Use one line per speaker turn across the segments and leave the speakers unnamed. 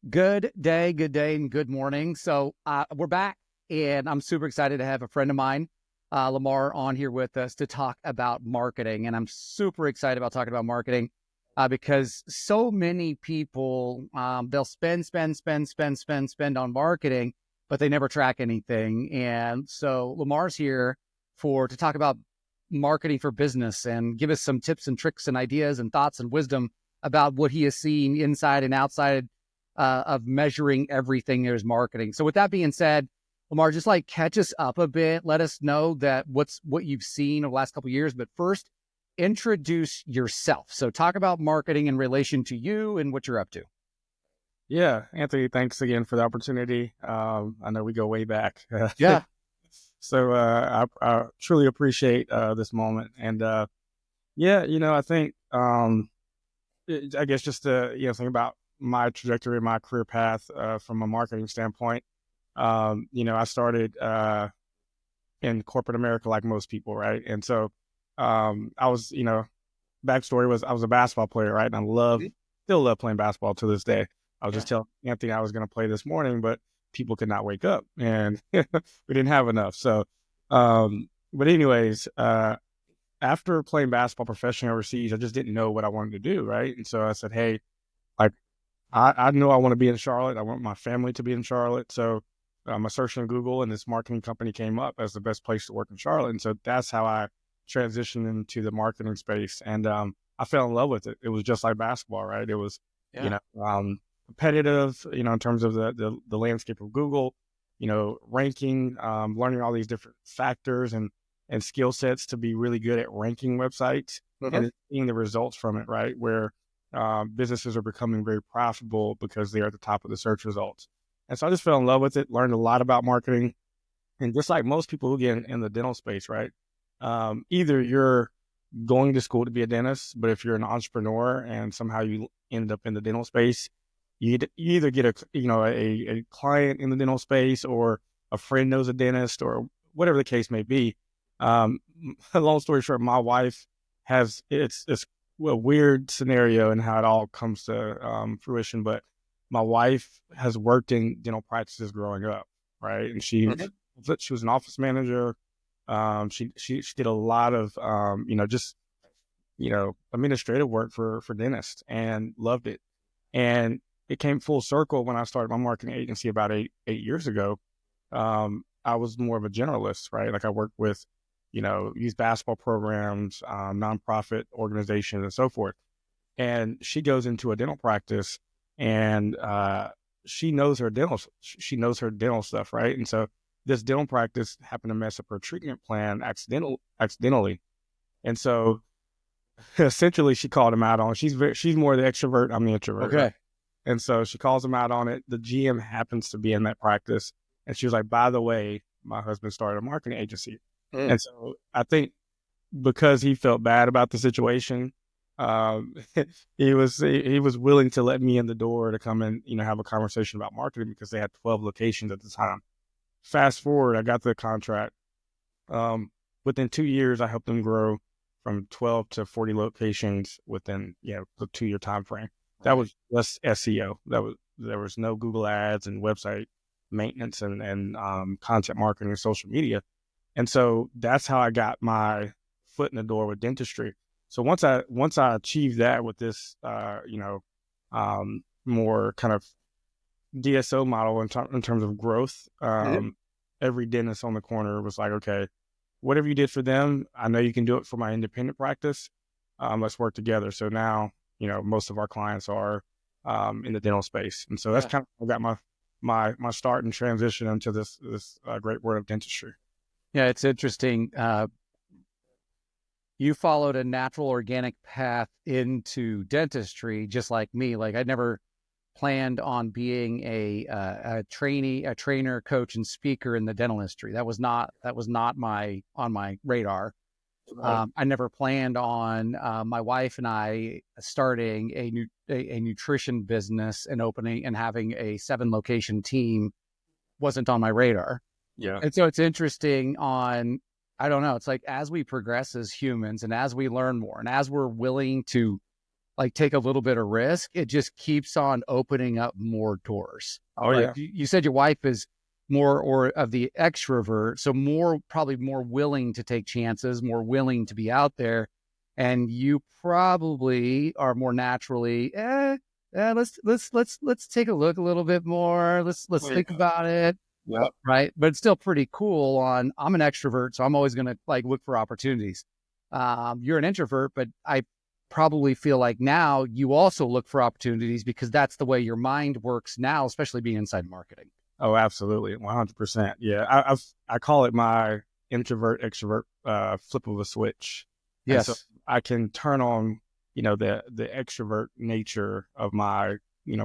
Good day, and good morning. We're back, and I'm super excited to have a friend of mine, Lamar, on here with us to talk about marketing. And I'm super excited about talking about marketing because so many people they'll spend on marketing, but they never track anything. And so Lamar's here to talk about marketing for business and give us some tips and tricks and ideas and thoughts and wisdom about what he has seen inside and outside of measuring everything there's marketing. So with that being said, Lamar, just like catch us up a bit. Let us know what you've seen over the last couple of years. But first, introduce yourself. So talk about marketing in relation to you and what you're up to.
Yeah, Anthony, thanks again for the opportunity. I know we go way back.
Yeah.
I truly appreciate this moment. And yeah, I think, I guess just to, think about my trajectory, my career path from a marketing standpoint. I started in corporate America like most people, right? And so I was, backstory was I was a basketball player, right? And still love playing basketball to this day. I was
Yeah.
just telling Anthony I was going to play this morning, but people could not wake up and we didn't have enough. But anyways, after playing basketball professionally overseas, I just didn't know what I wanted to do, right? And so I said, hey, like I know I want to be in Charlotte. I want my family to be in Charlotte. So I searched on Google and this marketing company came up as the best place to work in Charlotte. And so that's how I transitioned into the marketing space. And I fell in love with it. It was just like basketball, right? It was, you
Yeah.
know, competitive, in terms of the landscape of Google, ranking, learning all these different factors and skill sets to be really good at ranking websites
Uh-huh.
and then seeing the results from it, right? Where businesses are becoming very profitable because they're at the top of the search results. And so I just fell in love with it, learned a lot about marketing. And just like most people who get in the dental space, right? Either you're going to school to be a dentist, but if you're an entrepreneur and somehow you end up in the dental space, you either get a client in the dental space or a friend knows a dentist or whatever the case may be. Um, Long story short, my wife it's a weird scenario and how it all comes to fruition, but my wife has worked in dental practices growing up, right? And she was an office manager. She did a lot of administrative work for dentists and loved it. And it came full circle when I started my marketing agency about eight years ago. I was more of a generalist, right? Like I worked with, youth basketball programs, nonprofit organizations, and so forth. And she goes into a dental practice, and she knows her dental stuff, right? And so this dental practice happened to mess up her treatment plan accidentally, and so essentially she called him out on it. She's more the extrovert, I'm the introvert, right?
Okay.
And so she calls him out on it. The GM happens to be in that practice. And she was like, by the way, my husband started a marketing agency.
Mm.
And so I think because he felt bad about the situation, um, he was willing to let me in the door to come and, have a conversation about marketing because they had 12 locations at the time. Fast forward, I got the contract. Within 2 years, I helped them grow from 12 to 40 locations within, the 2 year time frame. That
Right.
was just SEO. There was no Google ads and website maintenance and content marketing and social media. And so that's how I got my foot in the door with dentistry. So once I achieved that with this, more kind of DSO model in terms of growth,
Mhm.
every dentist on the corner was like, okay, whatever you did for them, I know you can do it for my independent practice. Let's work together. So now, most of our clients are in the dental space, and so that's
Yeah.
kind of got my start and transition into this great world of dentistry.
Yeah. It's interesting. You followed a natural organic path into dentistry, just like me. Like I never planned on being a trainee, a trainer, coach, and speaker in the dental industry. That was not on my radar.
Right.
I never planned on my wife and I starting a nutrition business and opening and having a 7 location team wasn't on my radar.
Yeah.
And so it's interesting I don't know, it's like as we progress as humans and as we learn more and as we're willing to like take a little bit of risk, it just keeps on opening up more doors.
Oh
Right?
yeah.
You said your wife is more or of the extrovert, so probably more willing to take chances, more willing to be out there, and you probably are more naturally, let's take a look a little bit more. Let's think about it.
Yep.
Right. But it's still pretty cool I'm an extrovert, so I'm always going to like look for opportunities. You're an introvert, but I probably feel like now you also look for opportunities because that's the way your mind works now, especially being inside marketing.
Oh, absolutely. 100%. Yeah. I call it my introvert extrovert flip of a switch. And so
Yes.
I can turn on, the extrovert nature of my,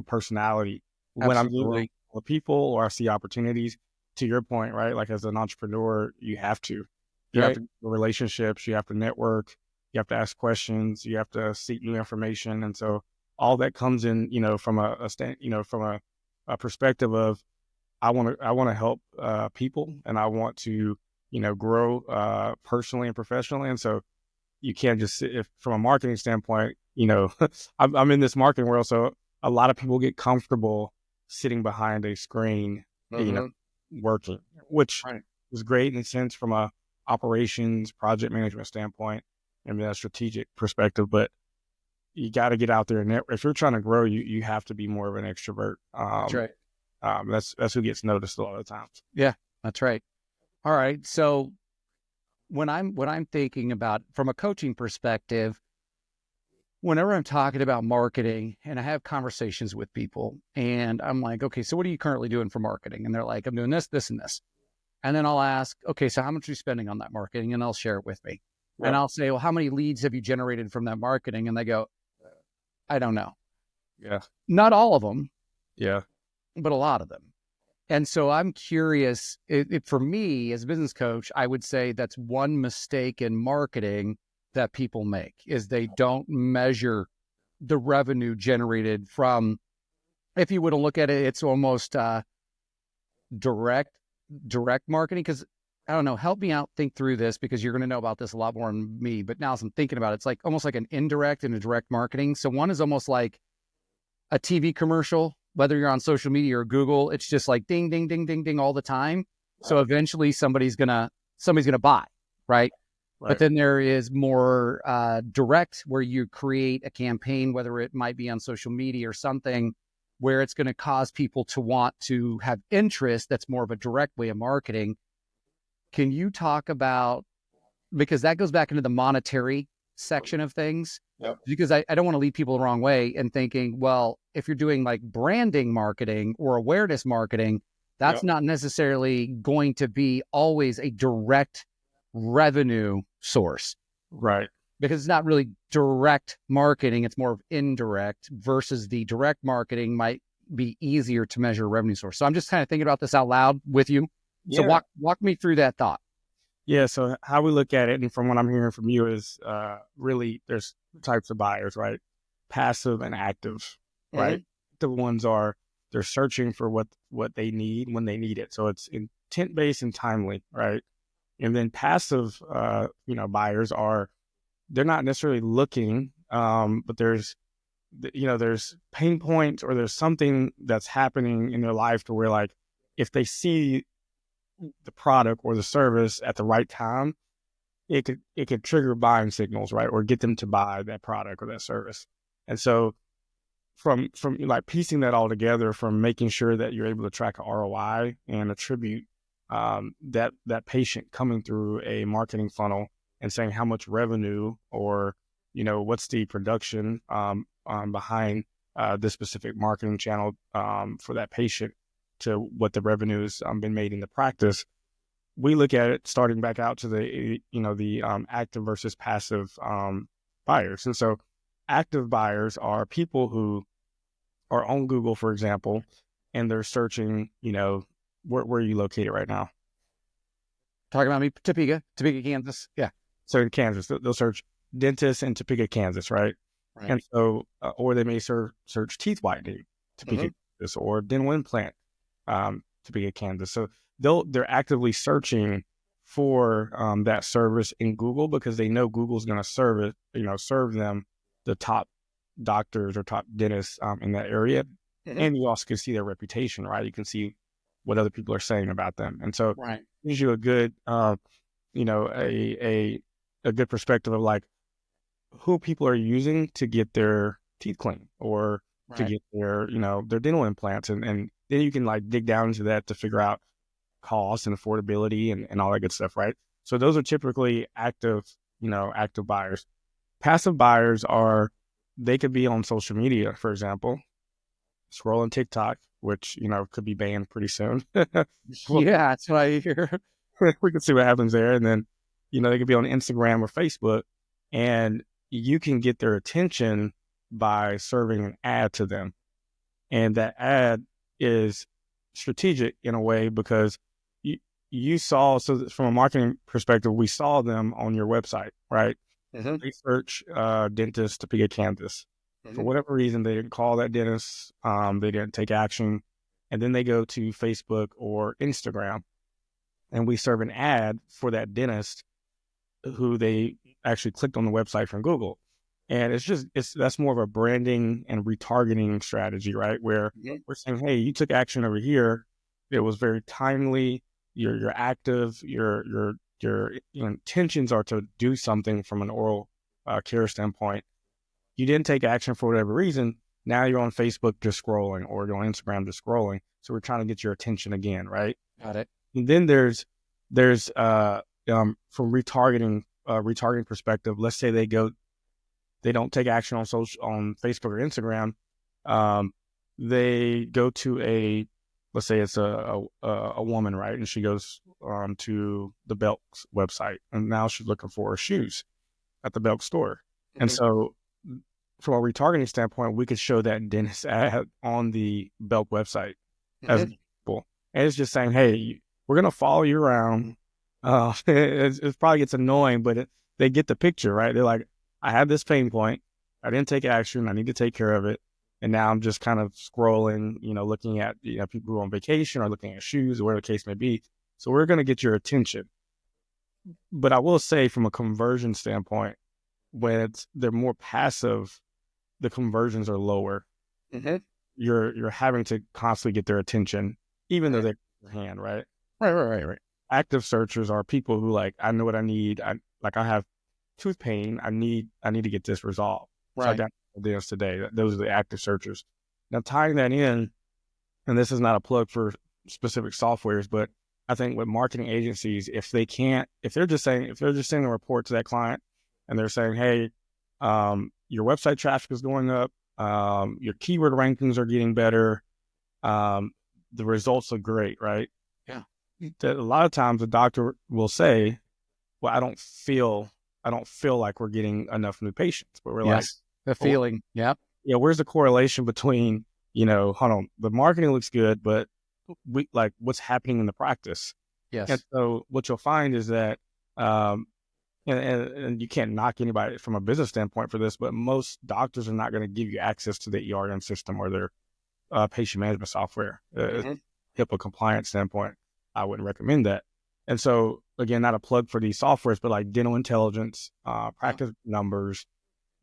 personality when I'm dealing
Absolutely.
with people or I see opportunities. To your point, right? Like as an entrepreneur, you have
Right.
to build relationships, you have to network, you have to ask questions, you have to seek new information. And so all that comes in, from a perspective of I want to help people, and I want to grow personally and professionally. And so you can't just sit, if from a marketing standpoint, I'm in this marketing world, so a lot of people get comfortable sitting behind a screen,
Mm-hmm.
working, which
Right.
is great in a sense from a operations project management standpoint and a strategic perspective, but you got to get out there and if you're trying to grow, you have to be more of an extrovert.
That's right.
That's who gets noticed a lot of the times.
Yeah, that's right. All right. So when I'm thinking about from a coaching perspective, whenever I'm talking about marketing and I have conversations with people and I'm like, okay, so what are you currently doing for marketing? And they're like, I'm doing this, this, and this. And then I'll ask, okay, so how much are you spending on that marketing? And they'll share it with me. And
Yep.
I'll say, well, how many leads have you generated from that marketing? And they go, I don't know.
Yeah.
Not all of them,
Yeah.
but a lot of them. And so I'm curious, for me as a business coach, I would say that's one mistake in marketing that people make is they don't measure the revenue generated from, if you were to look at it, it's almost direct marketing. Because I don't know, help me out, think through this because you're going to know about this a lot more than me. But now as I'm thinking about it, it's like almost like an indirect and a direct marketing. So one is almost like a TV commercial, whether you're on social media or Google, it's just like ding, ding, ding, ding, ding all the time. So eventually somebody's gonna buy, right? But
Right.
then there is more direct, where you create a campaign, whether it might be on social media or something, where it's going to cause people to want to have interest. That's more of a direct way of marketing. Can you talk about, because that goes back into the monetary section of things,
Yep.
because I don't want to lead people the wrong way and thinking, well, if you're doing like branding marketing or awareness marketing, that's
Yep.
not necessarily going to be always a direct revenue source,
Right.
because it's not really direct marketing. It's more of indirect, versus the direct marketing might be easier to measure revenue source. So I'm just kind of thinking about this out loud with you. So
Yeah.
walk me through that thought.
Yeah. So how we look at it, and from what I'm hearing from you, is really there's types of buyers, right? Passive and active, right? The ones are they're searching for what they need when they need it. So it's intent based and timely, right? And then passive, buyers are they're not necessarily looking, but there's pain points or there's something that's happening in their life to where like if they see the product or the service at the right time, it could trigger buying signals, right? Or get them to buy that product or that service. And so from like piecing that all together, from making sure that you're able to track a ROI and attribute that patient coming through a marketing funnel and saying how much revenue or what's the production behind this specific marketing channel for that patient to what the revenues been made in the practice. We look at it starting back out to the active versus passive buyers. And so active buyers are people who are on Google, for example, and they're searching, where are you located right now?
Talking about me, Topeka, Kansas. Yeah.
So in Kansas, they'll search dentist in Topeka, Kansas, right?
Right.
And so, or they may search teeth whitening, Topeka, Kansas, or dental implant, Topeka, Kansas. So they're actively searching for that service in Google because they know Google's going to serve them the top doctors or top dentists in that area.
Mhm.
And you also can see their reputation, right? You can see what other people are saying about them. And so it
Right.
gives you a good, a good perspective of like who people are using to get their teeth clean or to
Right.
get their, their dental implants. And then you can like dig down into that to figure out cost and affordability and all that good stuff, right? So those are typically active buyers. Passive buyers they could be on social media, for example, scrolling TikTok, which, could be banned pretty soon. Well,
Yeah, that's what I hear.
we can see what happens there. And then, they could be on Instagram or Facebook, and you can get their attention by serving an ad to them. And that ad is strategic in a way because you saw, so from a marketing perspective, we saw them on your website, right?
Mm-hmm.
They search dentist Topeka, Kansas. For
Mm-hmm.
whatever reason, they didn't call that dentist. They didn't take action. And then they go to Facebook or Instagram, and we serve an ad for that dentist who they actually clicked on the website from Google. And that's more of a branding and retargeting strategy, right? Where
Mm-hmm.
we're saying, hey, you took action over here. It was very timely. You're active. Your intentions are to do something from an oral care standpoint. You didn't take action for whatever reason. Now you're on Facebook just scrolling, or you're on Instagram just scrolling. So we're trying to get your attention again, right?
Got it.
And then there's from retargeting perspective. Let's say they don't take action on Facebook or Instagram. They go to let's say it's a woman, right? And she goes to the Belk's website, and now she's looking for shoes at the Belk store.
Mm-hmm.
And so from a retargeting standpoint, we could show that dentist ad on the Belk website as an example. And it's just saying, hey, we're going to follow you around. It probably gets annoying, but they get the picture, right? They're like, I have this pain point. I didn't take action. I need to take care of it. And now I'm just kind of scrolling, looking at people who are on vacation or looking at shoes or whatever the case may be. So we're going to get your attention. But I will say from a conversion standpoint, when they're more passive, the conversions are lower.
Mm-hmm.
You're having to constantly get their attention, even though they're in your hand, right?
Right.
Active searchers are people who like, I know what I need. I have tooth pain. I need to get this resolved.
Right.
So I downloaded this today. Those are the active searchers. Now tying that in, and this is not a plug for specific softwares, but I think with marketing agencies, if they're just sending a report to that client and they're saying, hey, your website traffic is going up, your keyword rankings are getting better, the results are great, right?
Yeah.
That a lot of times the doctor will say, well, I don't feel like we're getting enough new patients, but we're like,
the feeling. Yeah.
Yeah. Where's the correlation between, hold on, the marketing looks good, but what's happening in the practice?
Yes.
And so what you'll find is that, and you can't knock anybody from a business standpoint for this, but most doctors are not going to give you access to the ERM system or their patient management software. HIPAA compliance standpoint, I wouldn't recommend that. And so again, not a plug for these softwares, but like Dental Intelligence, Practice Numbers,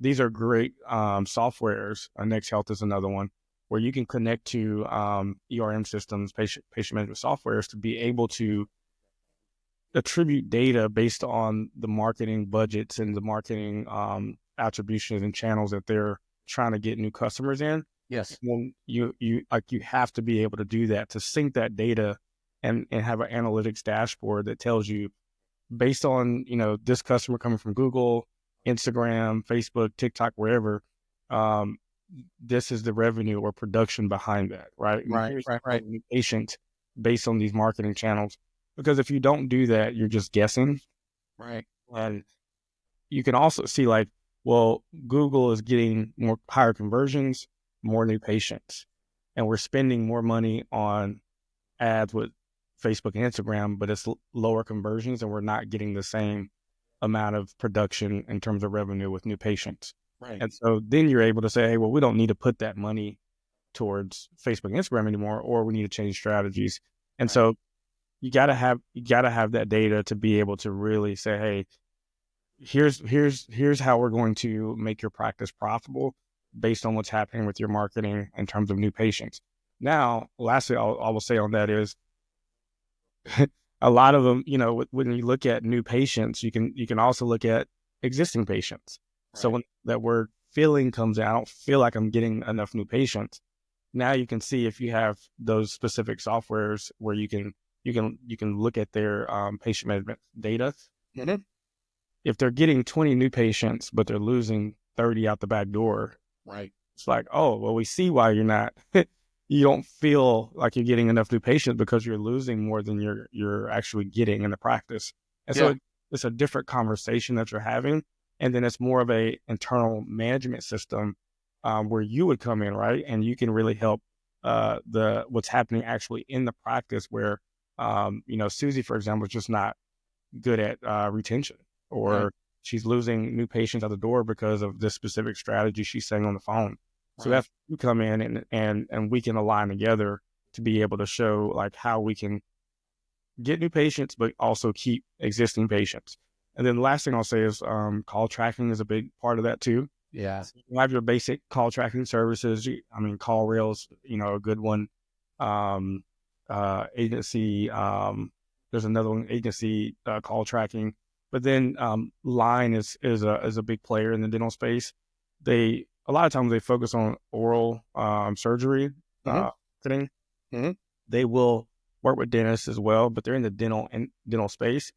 these are great softwares. Next Health is another one where you can connect to ERM systems, patient management softwares, to be able to attribute data based on the marketing budgets and the marketing attributions and channels that they're trying to get new customers in.
Yes.
And you have to be able to do that, to sync that data and have an analytics dashboard that tells you based on, this customer coming from Google, Instagram, Facebook, TikTok, wherever, this is the revenue or production behind that, right?
Right.
New patient based on these marketing channels. Because if you don't do that, you're just guessing.
Right.
And you can also see like, well, Google is getting higher conversions, more new patients, and we're spending more money on ads with Facebook and Instagram, but it's lower conversions and we're not getting the same amount of production in terms of revenue with new patients.
Right.
And so then you're able to say, hey, well, we don't need to put that money towards Facebook and Instagram anymore, or we need to change strategies. And so you gotta have that data to be able to really say, hey, here's how we're going to make your practice profitable. based on what's happening with your marketing in terms of new patients. Now, lastly, I will say on that is a lot of them, when you look at new patients, you can also look at existing patients. Right. So when that word feeling comes out, I don't feel like I'm getting enough new patients. Now you can see if you have those specific softwares where you can look at their patient management data. Mm-hmm. If they're getting 20 new patients, but they're losing 30 out the back door,
right?
It's like, oh, well, we see why you're not. You don't feel like you're getting enough new patients because you're losing more than you're actually getting in the practice. And so it's a different conversation that you're having. And then it's more of a internal management system where you would come in, right? And you can really help what's happening actually in the practice where, Susie, for example, is just not good at retention, or she's losing new patients at the door because of this specific strategy she's saying on the phone. So that's you come in and we can align together to be able to show like how we can get new patients, but also keep existing patients. And then the last thing I'll say is call tracking is a big part of that too.
Yeah.
So you have your basic call tracking services. CallRail's, a good one. Agency, there's another one, agency call tracking. But then Line is a big player in the dental space. A lot of times they focus on oral surgery fitting. Mm-hmm. They will work with dentists as well, but they're in the dental space.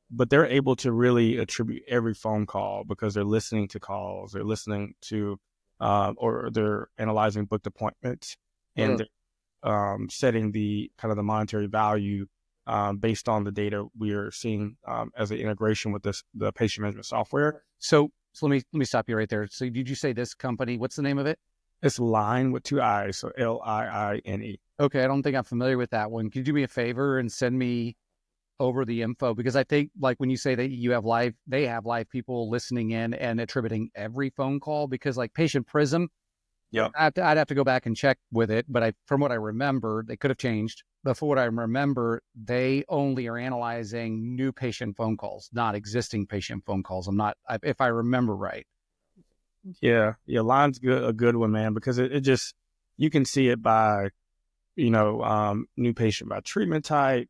But they're able to really attribute every phone call because they're listening to calls, they're listening to, or they're analyzing booked appointments, and they're setting the kind of the monetary value based on the data we are seeing as an integration with the patient management software.
So let me stop you right there. So did you say this company, what's the name of it?
It's Line with 2 I's, so Liine.
Okay, I don't think I'm familiar with that one. Can you do me a favor and send me over the info? Because I think like when you say that they have live people listening in and attributing every phone call, because like Patient Prism, I'd have to go back and check with it. But from what I remember, they could have changed. But for what I remember, they only are analyzing new patient phone calls, not existing patient phone calls. If I remember right.
Yeah. Line's a good one, man, because it just, you can see it by, new patient by treatment type.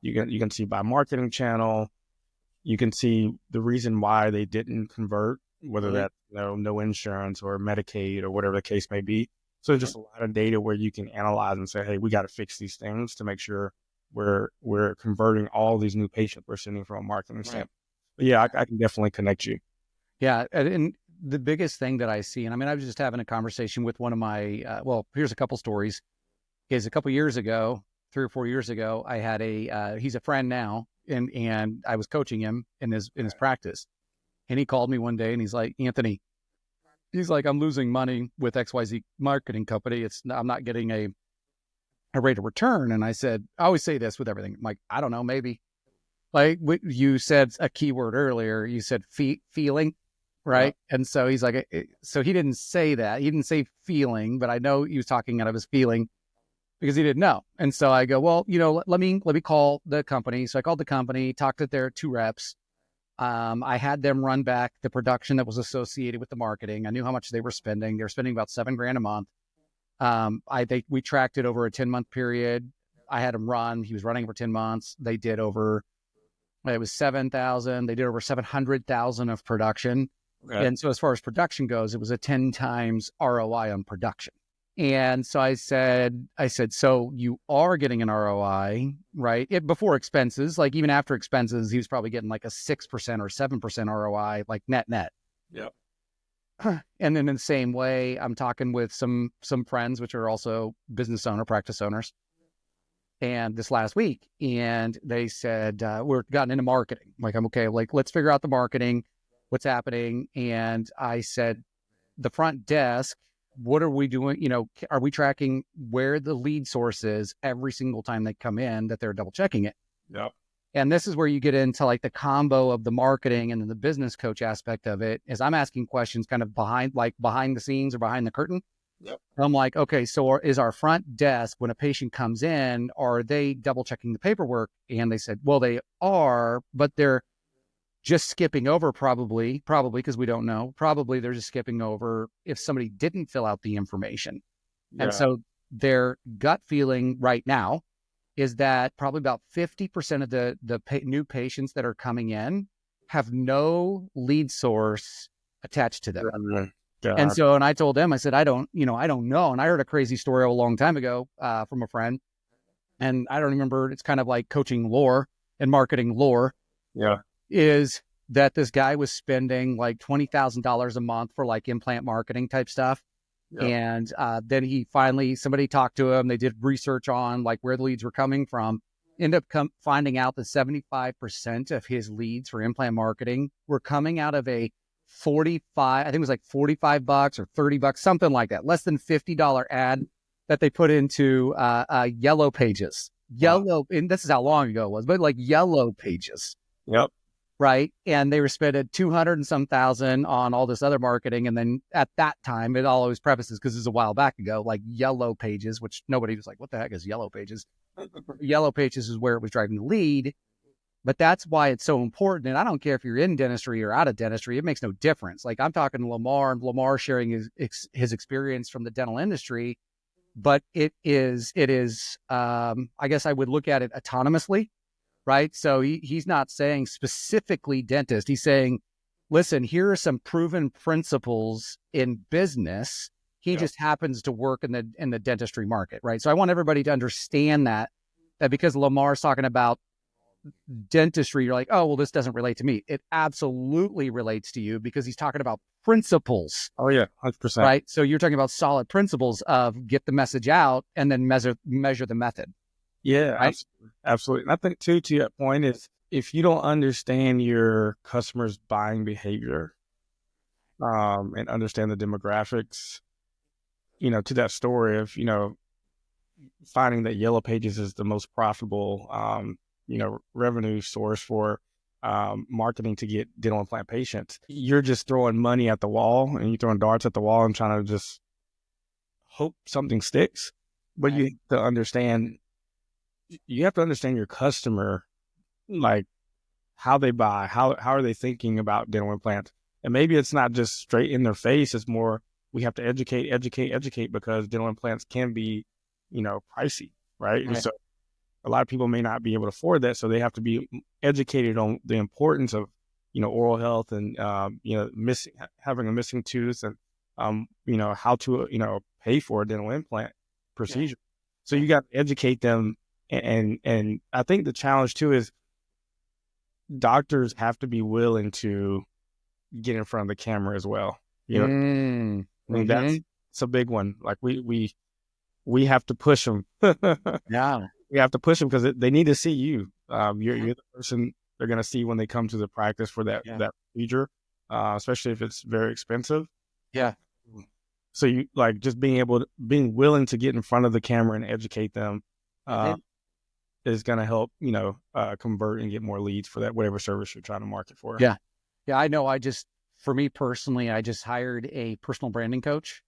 You can see by marketing channel. You can see the reason why they didn't convert, whether that's no insurance or Medicaid or whatever the case may be. So there's just a lot of data where you can analyze and say, hey, we got to fix these things to make sure we're converting all these new patients we're sending from a marketing standpoint. But yeah, I can definitely connect you.
Yeah, and the biggest thing that I see, and I was just having a conversation with one of my, here's a couple stories. Is a couple years ago, 3 or 4 years ago, I had he's a friend now, and I was coaching him in his practice, and he called me one day and he's like, Anthony, I'm losing money with XYZ marketing company. I'm not getting a rate of return. And I said, I always say this with everything. I'm like, I don't know, maybe. Like you said a keyword earlier, you said feeling, right? Yeah. And so he's like, so he didn't say that. He didn't say feeling, but I know he was talking out of his feeling because he didn't know. And so I go, well, let me call the company. So I called the company, talked to their 2 reps. I had them run back the production that was associated with the marketing. I knew how much they were spending. They were spending about $7,000 a month. We tracked it over a 10-month period. I had him run. He was running for 10 months. They did it was 7,000. They did over 700,000 of production. Okay. And so as far as production goes, it was a 10 times ROI on production. And so I said, so you are getting an ROI, right? Before expenses, like even after expenses, he was probably getting like a 6% or 7% ROI, like net.
Yep.
And then in the same way, I'm talking with some friends, which are also practice owners. And this last week, and they said, we're gotten into marketing. Like, I'm okay. Like, let's figure out the marketing, what's happening. And I said, the front desk, what are we doing? Are we tracking where the lead source is every single time they come in, that they're double checking it?
Yep.
And this is where you get into like the combo of the marketing and then the business coach aspect of it, is I'm asking questions kind of behind the scenes or behind the curtain.
Yep.
I'm like, okay, so is our front desk, when a patient comes in, are they double checking the paperwork? And they said, well, they are, but they're just skipping over probably because we don't know, probably they're just skipping over if somebody didn't fill out the information. And so their gut feeling right now is that probably about 50% of the new patients that are coming in have no lead source attached to them. And so, and I told them, I said, I don't know. And I heard a crazy story a long time ago from a friend, and I don't remember. It's kind of like coaching lore and marketing lore.
Yeah.
Is that this guy was spending like $20,000 a month for like implant marketing type stuff. Yeah. And then he finally, somebody talked to him. They did research on like where the leads were coming from. Ended up finding out that 75% of his leads for implant marketing were coming out of a 45, I think it was like $45 or $30, something like that, less than $50 ad that they put into Yellow Pages. Wow. And this is how long ago it was, but like Yellow Pages.
Yep.
Right. And they were spending 200 and some thousand on all this other marketing. And then at that time, it always prefaces, because it was a while back ago, like Yellow Pages, which nobody was like, what the heck is Yellow Pages? Yellow Pages is where it was driving the lead. But that's why it's so important. And I don't care if you're in dentistry or out of dentistry, it makes no difference. Like I'm talking to Lamar, and Lamar sharing his experience from the dental industry. But it is, I guess I would look at it autonomously. Right. So he's not saying specifically dentist. He's saying, listen, here are some proven principles in business. He just happens to work in the dentistry market. Right. So I want everybody to understand that because Lamar's talking about dentistry, you're like, oh, well, this doesn't relate to me. It absolutely relates to you because he's talking about principles.
Oh, yeah, 100%.
Right. So you're talking about solid principles of get the message out and then measure the method.
Yeah, right? Absolutely. And I think, too, to that point is if you don't understand your customer's buying behavior and understand the demographics, to that story of, finding that Yellow Pages is the most profitable, revenue source for marketing to get dental implant patients, you're just throwing money at the wall and you're throwing darts at the wall and trying to just hope something sticks. But you have to understand your customer, like how they buy, how are they thinking about dental implants? And maybe it's not just straight in their face. It's more, we have to educate because dental implants can be, pricey, right? And so a lot of people may not be able to afford that. So they have to be educated on the importance of, oral health and, having a missing tooth and, how to, pay for a dental implant procedure. Yeah. So you got to educate them. And I think the challenge too is doctors have to be willing to get in front of the camera as well. I mean, that's a big one. Like we have to push them.
Yeah,
we have to push them because they need to see you. You're the person they're going to see when they come to the practice for that procedure, especially if it's very expensive.
Yeah.
So you like just being willing to get in front of the camera and educate them. Is going to help, convert and get more leads for that, whatever service you're trying to market for.
Yeah. Yeah. I know. For me personally, I just hired a personal branding coach.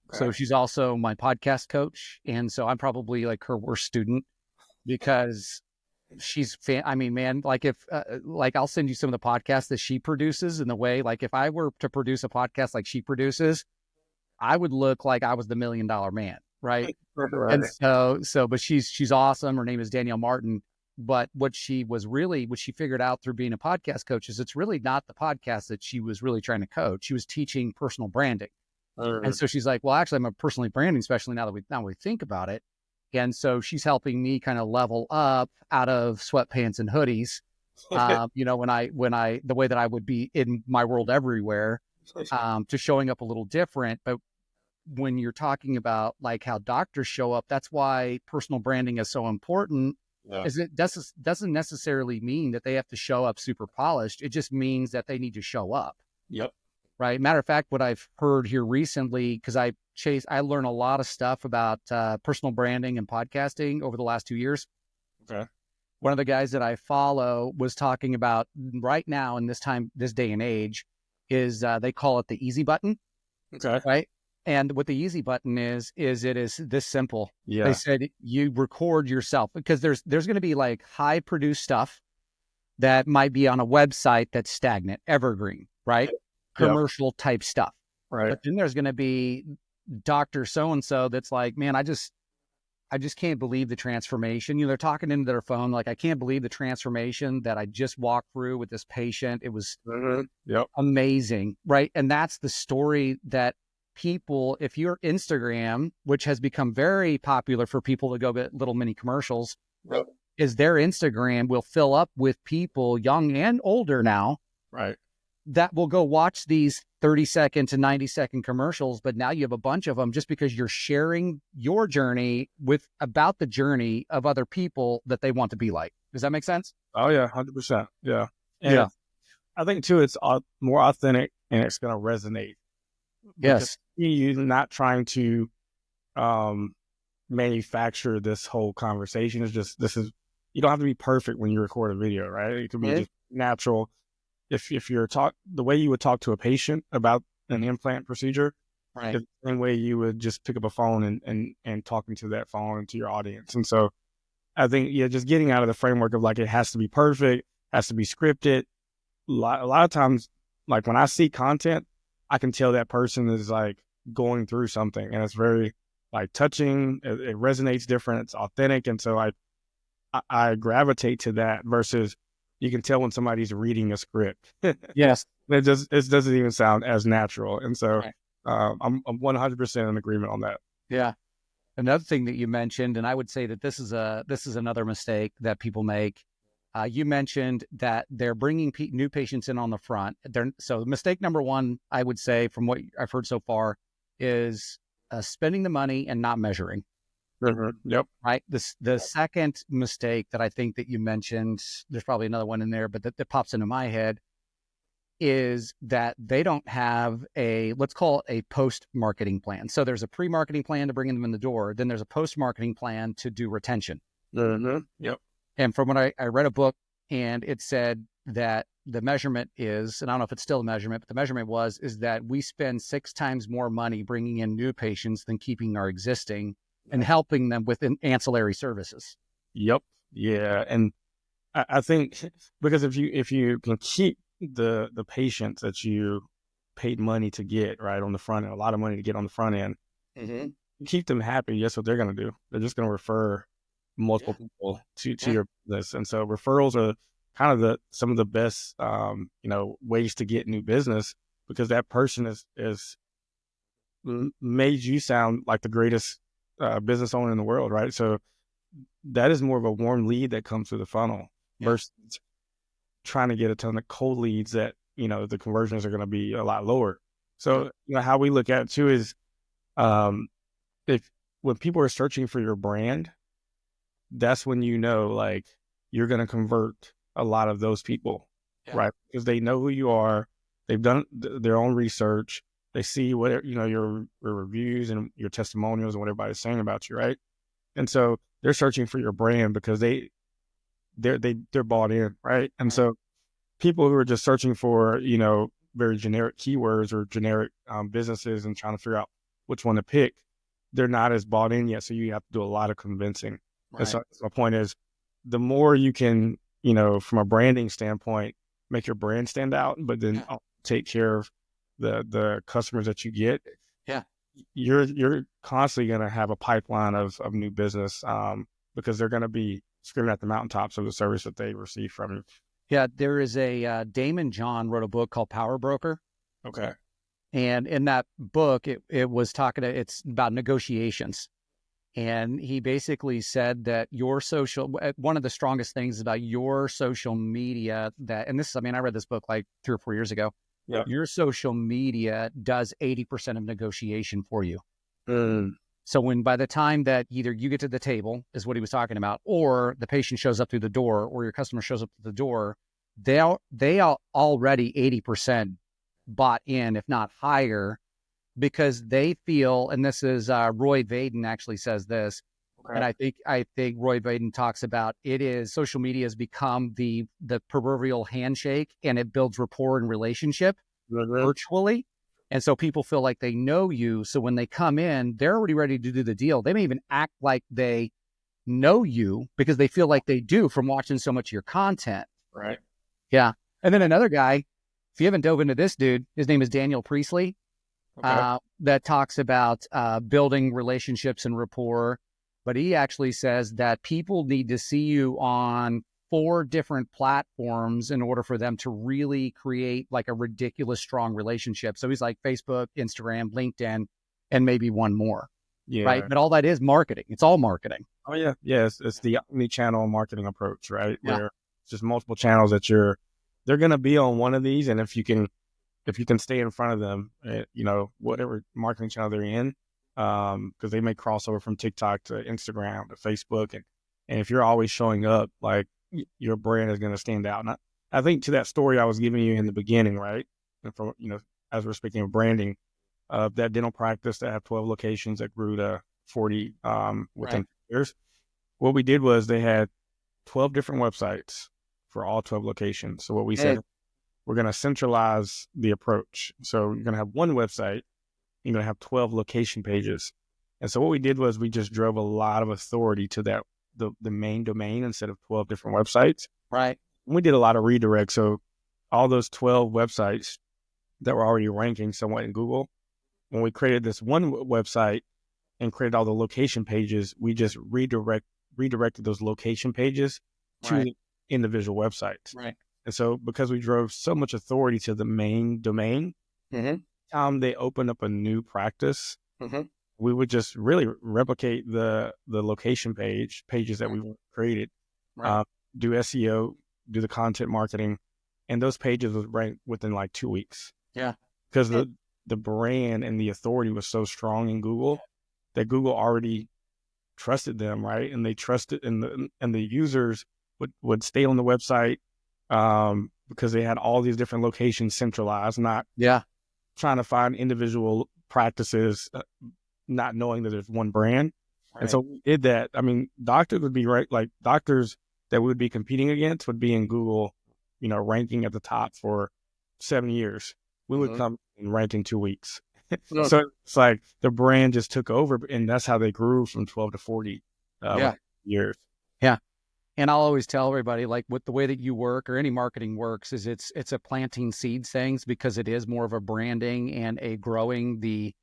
Okay. So she's also my podcast coach. And so I'm probably like her worst student because she's, like if, I'll send you some of the podcasts that she produces in the way, like if I were to produce a podcast like she produces, I would look like I was the $1 million man. Right. And but she's awesome. Her name is Danielle Martin. But what she figured out through being a podcast coach is it's really not the podcast that she was really trying to coach. She was teaching personal branding. And so she's like, well, actually, I'm a personally branding specialist now we think about it. And so she's helping me kind of level up out of sweatpants and hoodies. The way that I would be in my world everywhere, to showing up a little different. But when you're talking about like how doctors show up, that's why personal branding is so important. Yeah. Is it doesn't necessarily mean that they have to show up super polished. It just means that they need to show up.
Yep.
Right. Matter of fact, what I've heard here recently, because I learn a lot of stuff about personal branding and podcasting over the last 2 years.
Okay.
One of the guys that I follow was talking about right now in this day and age is they call it the easy button.
Okay.
Right. And what the easy button is it is this simple.
Yeah.
They said you record yourself because there's going to be like high produced stuff that might be on a website that's stagnant, evergreen, right?
Yep.
Commercial type stuff.
Right.
But then there's going to be Dr. So-and-so that's like, man, I just can't believe the transformation. They're talking into their phone. Like, I can't believe the transformation that I just walked through with this patient. It was
Yep.
amazing. Right. And that's the story that people, if your Instagram, which has become very popular for people to go get little mini commercials,
Yep.
is their Instagram will fill up with people, young and older now,
Right.
that will go watch these 30-second to 90-second commercials. But now you have a bunch of them just because you're sharing your journey about the journey of other people that they want to be like. Does that make sense?
Oh yeah, 100%. Yeah. And
Yeah.
I think too, it's more authentic and it's going to resonate.
Yes.
You're not trying to manufacture this whole conversation. It's just, you don't have to be perfect when you record a video, right? It can be just natural. If you're the way you would talk to a patient about an implant procedure,
right,
is the same way you would just pick up a phone and talking to that phone and to your audience. And so I think, just getting out of the framework of like, it has to be perfect, has to be scripted. A lot of times, like when I see content, I can tell that person is like going through something, and it's very like touching. It resonates different. It's authentic. And so I gravitate to that versus you can tell when somebody's reading a script.
Yes.
It doesn't even sound as natural. And so I'm 100% in agreement on that.
Yeah. Another thing that you mentioned, and I would say that this is another mistake that people make. You mentioned that they're bringing new patients in on the front. So mistake number one, I would say, from what I've heard so far, is spending the money and not measuring.
Yep.
Right. The second mistake that I think that you mentioned, there's probably another one in there, but that pops into my head, is that they don't have let's call it a post-marketing plan. So there's a pre-marketing plan to bring them in the door. Then there's a post-marketing plan to do retention.
Yep.
And from when I read a book, and it said that the measurement is, and I don't know if it's still a measurement, but the measurement is that we spend 6 times more money bringing in new patients than keeping our existing and helping them with ancillary services.
Yep. Yeah. And I think because if you can keep the patients that you paid money to get right on the front end, a lot of money to get on the front end, you keep them happy. Guess what they're going to do? They're just going to refer multiple people to your business. And so referrals are kind of some of the best, ways to get new business, because that person is made you sound like the greatest business owner in the world, right? So that is more of a warm lead that comes through the funnel versus trying to get a ton of cold leads that, the conversions are going to be a lot lower. So, how we look at it too is, when people are searching for your brand, that's when like you're going to convert a lot of those people, right? Because they know who you are. They've done their own research. They see what, your reviews and your testimonials and what everybody's saying about you, right? And so they're searching for your brand because they're bought in, right? And so people who are just searching for, very generic keywords or generic businesses and trying to figure out which one to pick, they're not as bought in yet. So you have to do a lot of convincing. Right. And so my point is, the more you can, from a branding standpoint, make your brand stand out, but then take care of the customers that you get.
Yeah.
You're constantly going to have a pipeline of new business because they're going to be screaming at the mountaintops of the service that they receive from you.
Yeah. There is Damon John wrote a book called Power Broker.
Okay.
And in that book, it was it's about negotiations. And he basically said that one of the strongest things about your social media I read this book like 3 or 4 years ago.
Yeah.
Your social media does 80% of negotiation for you. So by the time that either you get to the table, is what he was talking about, or the patient shows up through the door, or your customer shows up to the door, they are already 80% bought in, if not higher, because they feel, and this is Roy Vaden actually says this, and I think Roy Vaden talks about social media has become the proverbial handshake, and it builds rapport and relationship virtually. And so people feel like they know you. So when they come in, they're already ready to do the deal. They may even act like they know you because they feel like they do from watching so much of your content.
Right.
Yeah. And then another guy, if you haven't dove into this dude, his name is Daniel Priestley,
Okay.
that talks about building relationships and rapport. But he actually says that people need to see you on 4 different platforms in order for them to really create like a ridiculous strong relationship. So he's like Facebook, Instagram, LinkedIn, and maybe one more, right?
Yeah.
But all that is marketing. It's all marketing.
Oh yeah. Yeah. It's the omni-channel marketing approach, right?
Yeah.
Where it's just multiple channels that they're going to be on one of these. And if you can stay in front of them, whatever marketing channel they're in, because they may cross over from TikTok to Instagram to Facebook. And if you're always showing up, like your brand is going to stand out. And I think to that story I was giving you in the beginning, right? And from, as we're speaking of branding, that dental practice that had 12 locations that grew to 40 within years. What we did was they had 12 different websites for all 12 locations. So what we said, we're going to centralize the approach. So you're going to have one website, you're going to have 12 location pages. And so what we did was we just drove a lot of authority to the main domain instead of 12 different websites.
Right.
We did a lot of redirect. So all those 12 websites that were already ranking somewhat in Google, when we created this one website and created all the location pages, we just redirected those location pages to the individual websites.
Right.
And so because we drove so much authority to the main domain, they opened up a new practice. We would just really replicate the location pages that we created, do SEO, do the content marketing, and those pages was ranked within like 2 weeks.
Yeah.
Because the brand and the authority was so strong in Google that Google already trusted them, right? And they trusted, and the users would stay on the website because they had all these different locations centralized, not trying to find individual practices, not knowing that there's one brand. And so we did that. I mean, doctors would be doctors that we would be competing against would be in Google, ranking at the top for 7 years. We would come and rank in 2 weeks. So it's like the brand just took over, and that's how they grew from 12 to 40 years.
Yeah. And I'll always tell everybody, like, with the way that you work or any marketing works, is it's a planting seeds things, because it is more of a branding and a growing the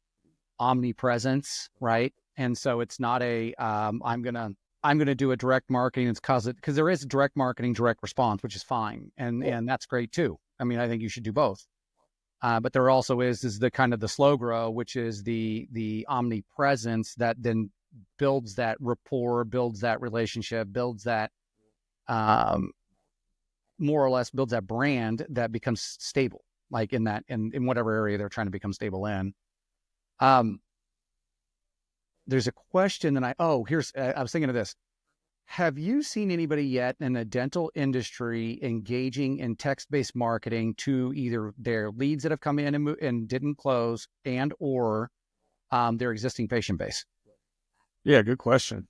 omnipresence, right? And so it's not a I'm gonna do a direct marketing. It's because there is direct marketing, direct response, which is fine, and that's great too. I mean, I think you should do both. But there also is the kind of the slow grow, which is the omnipresence that then builds that rapport, builds that relationship, builds that more or less builds that brand that becomes stable, like in whatever area they're trying to become stable in. There's a question that I was thinking of this. Have you seen anybody yet in the dental industry engaging in text-based marketing to either their leads that have come in and didn't close, and or their existing patient base?
Yeah, good question.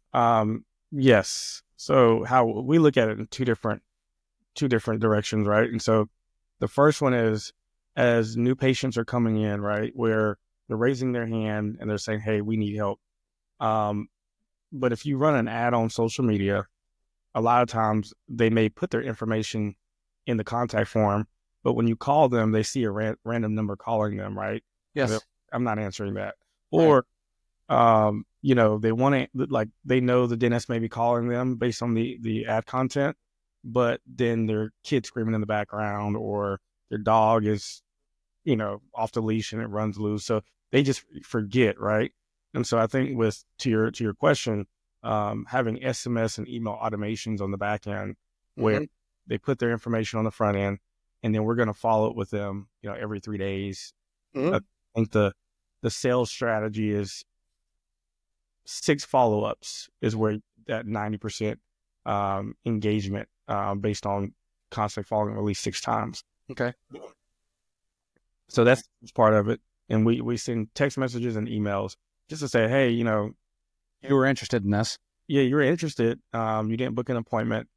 Yes. So how we look at it in two different directions, right? And so the first one is as new patients are coming in, right, where they're raising their hand and they're saying, "Hey, we need help." But if you run an ad on social media, a lot of times they may put their information in the contact form, but when you call them, they see a random number calling them, right?
Yes.
I'm not answering that. Or, they want to, they know the dentist may be calling them based on the ad content, but then their kid screaming in the background, or their dog is, off the leash and it runs loose. So they just forget, right? And so I think to your question, having SMS and email automations on the back end where they put their information on the front end, and then we're going to follow up with them, every 3 days. I think the sales strategy is 6 follow-ups is where that 90% engagement based on constantly following at least 6 times.
Okay.
So that's part of it. And we send text messages and emails just to say, hey, you
were interested in this.
Yeah, you're interested. You didn't book an appointment,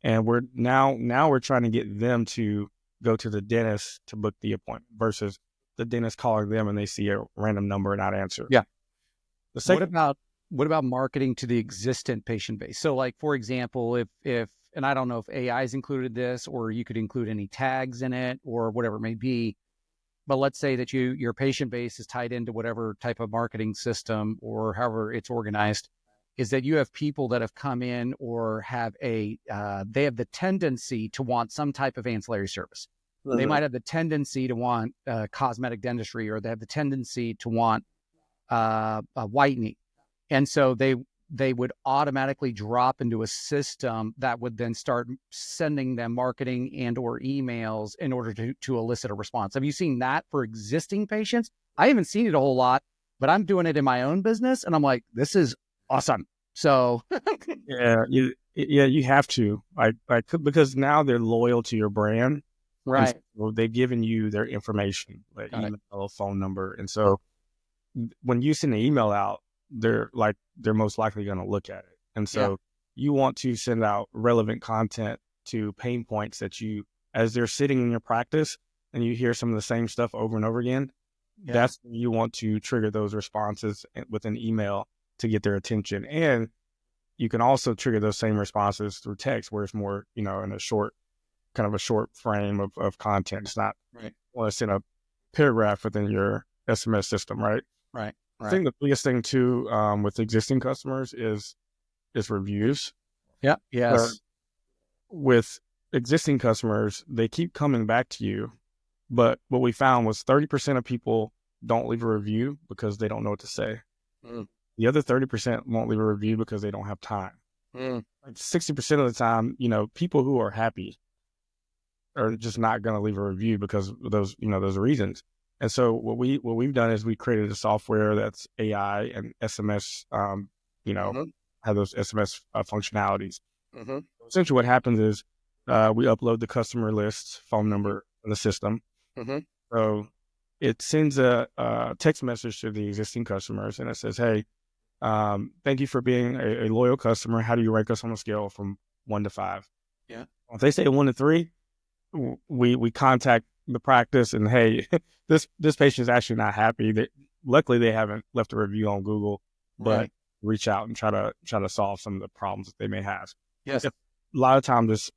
and we're now trying to get them to go to the dentist to book the appointment versus the dentist calling them and they see a random number and not answer.
Yeah.
The second,
what about marketing to the existing patient base? So, like, for example, if and I don't know if AI's included this, or you could include any tags in it or whatever it may be. But let's say that your patient base is tied into whatever type of marketing system or however it's organized, is that you have people that have come in or have they have the tendency to want some type of ancillary service. Mm-hmm. They might have the tendency to want cosmetic dentistry, or they have the tendency to want whitening. And so they would automatically drop into a system that would then start sending them marketing and or emails in order to elicit a response. Have you seen that for existing patients? I haven't seen it a whole lot, but I'm doing it in my own business, and I'm like, this is awesome. So
you have to like because now they're loyal to your brand,
right?
So they've given you their information, like email, phone number, and so when you send an email out, they're most likely going to look at it. And so you want to send out relevant content to pain points that as they're sitting in your practice and you hear some of the same stuff over and over again, that's when you want to trigger those responses with an email to get their attention. And you can also trigger those same responses through text, where it's more, in a short frame of content. It's not, well, it's in a paragraph within your SMS system, right?
Right.
I think the biggest thing too, with existing customers is reviews.
Yeah. Yes.
With existing customers, they keep coming back to you, but what we found was 30% of people don't leave a review because they don't know what to say. Mm. The other 30% won't leave a review because they don't have time. Mm. Like 60% of the time, people who are happy are just not going to leave a review because of those reasons. And so what we've done is we created a software that's AI and SMS, have those SMS functionalities. Mm-hmm. Essentially what happens is we upload the customer list, phone number in the system. Mm-hmm. So it sends a text message to the existing customers, and it says, hey, thank you for being a loyal customer. How do you rank us on a scale from 1 to 5? Yeah. If they say 1 to 3, we contact the practice and, hey, this patient is actually not happy. Luckily they haven't left a review on Google, but reach out and try to solve some of the problems that they may have. Yes. A lot of times it's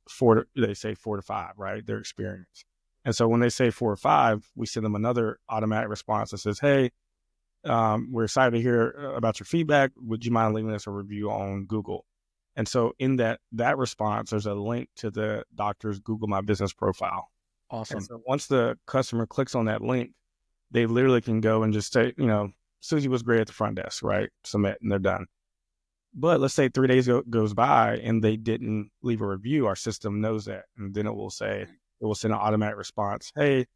they say 4 to 5, right? Their experience. And so when they say 4 or 5, we send them another automatic response that says, hey, we're excited to hear about your feedback. Would you mind leaving us a review on Google? And so in that response, there's a link to the doctor's Google My Business profile. Awesome. And so once the customer clicks on that link, they literally can go and just say, Susie was great at the front desk, right? Submit, and they're done. But let's say 3 days goes by and they didn't leave a review. Our system knows that. And then it will send an automatic response. Hey,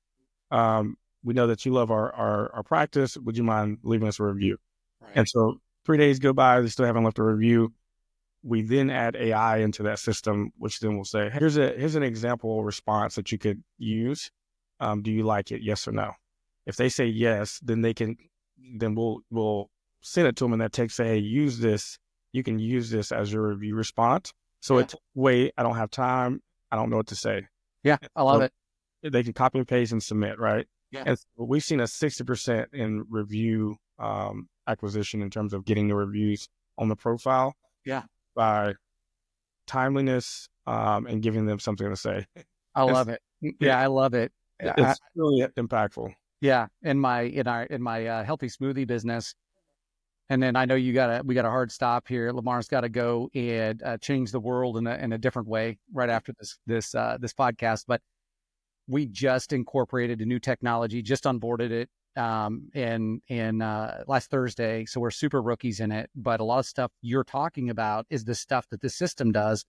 we know that you love our practice. Would you mind leaving us a review? Right. And so 3 days go by, they still haven't left a review. We then add AI into that system, which then will say, here's an example response that you could use. Do you like it? Yes or no? If they say yes, then we'll send it to them in that text, say, hey, use this. You can use this as your review response. So wait, I don't have time. I don't know what to say. Yeah, I love it. They can copy and paste and submit, right? Yeah. And so we've seen a 60% in review acquisition in terms of getting the reviews on the profile. Yeah. By timeliness and giving them something to say. I love it. Yeah, I love it. It's really impactful. Yeah, in my healthy smoothie business, and then I know we got a hard stop here. Lamar's got to go and change the world in a different way right after this podcast. But we just incorporated a new technology, just onboarded it in last Thursday. So we're super rookies in it, but a lot of stuff you're talking about is the stuff that the system does.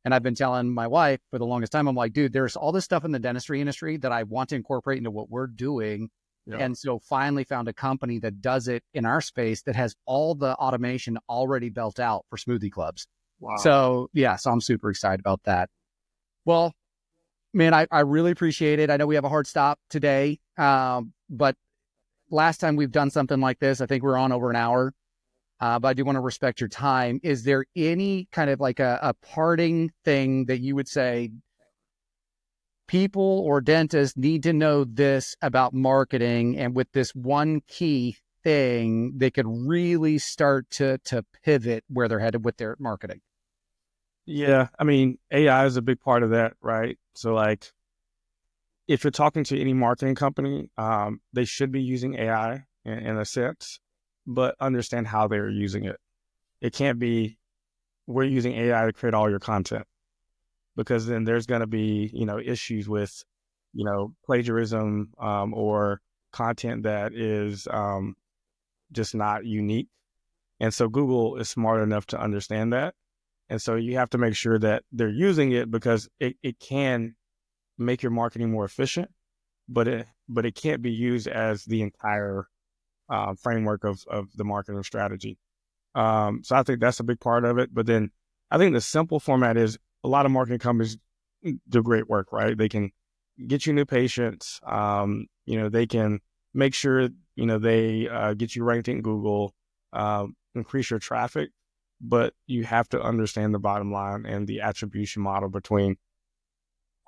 And I've been telling my wife for the longest time, I'm like, dude, there's all this stuff in the dentistry industry that I want to incorporate into what we're doing. Yeah. And so finally found a company that does it in our space that has all the automation already built out for smoothie clubs. Wow. So I'm super excited about that. Well, man, I really appreciate it. I know we have a hard stop today, but last time we've done something like this, I think we're on over an hour, but I do want to respect your time. Is there any kind of like a parting thing that you would say people or dentists need to know this about marketing, and with this one key thing, they could really start to pivot where they're headed with their marketing? Yeah, I mean, AI is a big part of that, right? So like, if you're talking to any marketing company, they should be using AI in a sense, but understand how they're using it. It can't be we're using AI to create all your content, because then there's going to be, issues with, plagiarism, or content that is just not unique. And so Google is smart enough to understand that. And so you have to make sure that they're using it, because it can make your marketing more efficient, but it can't be used as the entire framework of the marketing strategy. So I think that's a big part of it. But then I think the simple format is a lot of marketing companies do great work, right? They can get you new patients. They can make sure, they get you ranked in Google, increase your traffic, but you have to understand the bottom line and the attribution model between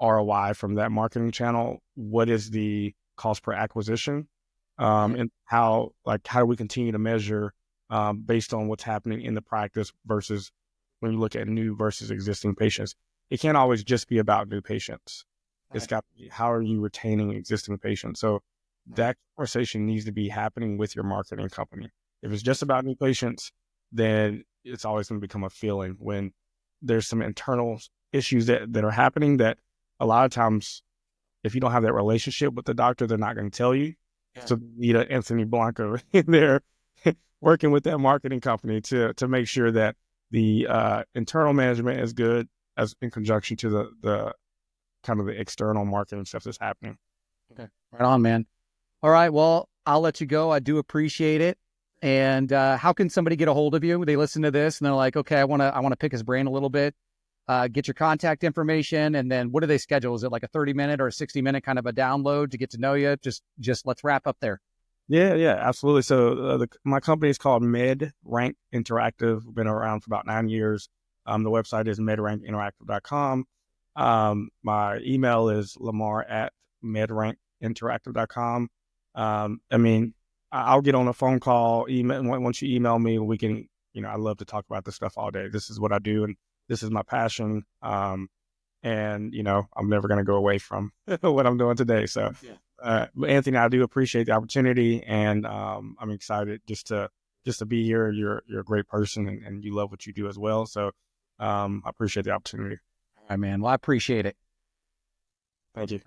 ROI from that marketing channel. What is the cost per acquisition? And how do we continue to measure based on what's happening in the practice versus when you look at new versus existing patients? It can't always just be about new patients. It's got to be, how are you retaining existing patients? So that conversation needs to be happening with your marketing company. If it's just about new patients, then it's always going to become a feeling. When there's some internal issues that are happening, that a lot of times, if you don't have that relationship with the doctor, they're not going to tell you. Yeah. So you need an Anthony Blanco in there working with that marketing company to make sure that the internal management is good, as in conjunction to the kind of the external marketing stuff that's happening.
Okay, right on, man. All right, well, I'll let you go. I do appreciate it. And how can somebody get a hold of you? They listen to this and they're like, okay, I want to pick his brain a little bit. Get your contact information, and then what do they schedule? Is it like a 30-minute or a 60-minute kind of a download to get to know you? Just let's wrap up there.
Yeah, absolutely. So my company is called MedRank Interactive. We've been around for about 9 years. The website is medrankinteractive.com. My email is lamar@medrankinteractive.com. I mean, I'll get on a phone call, email. Once you email me, we can, I love to talk about this stuff all day. This is what I do, and this is my passion. And, I'm never going to go away from what I'm doing today. So, Anthony, I do appreciate the opportunity, and I'm excited just to be here. You're a great person, and you love what you do as well. So I appreciate the opportunity.
All right, man. Well, I appreciate it.
Thank you.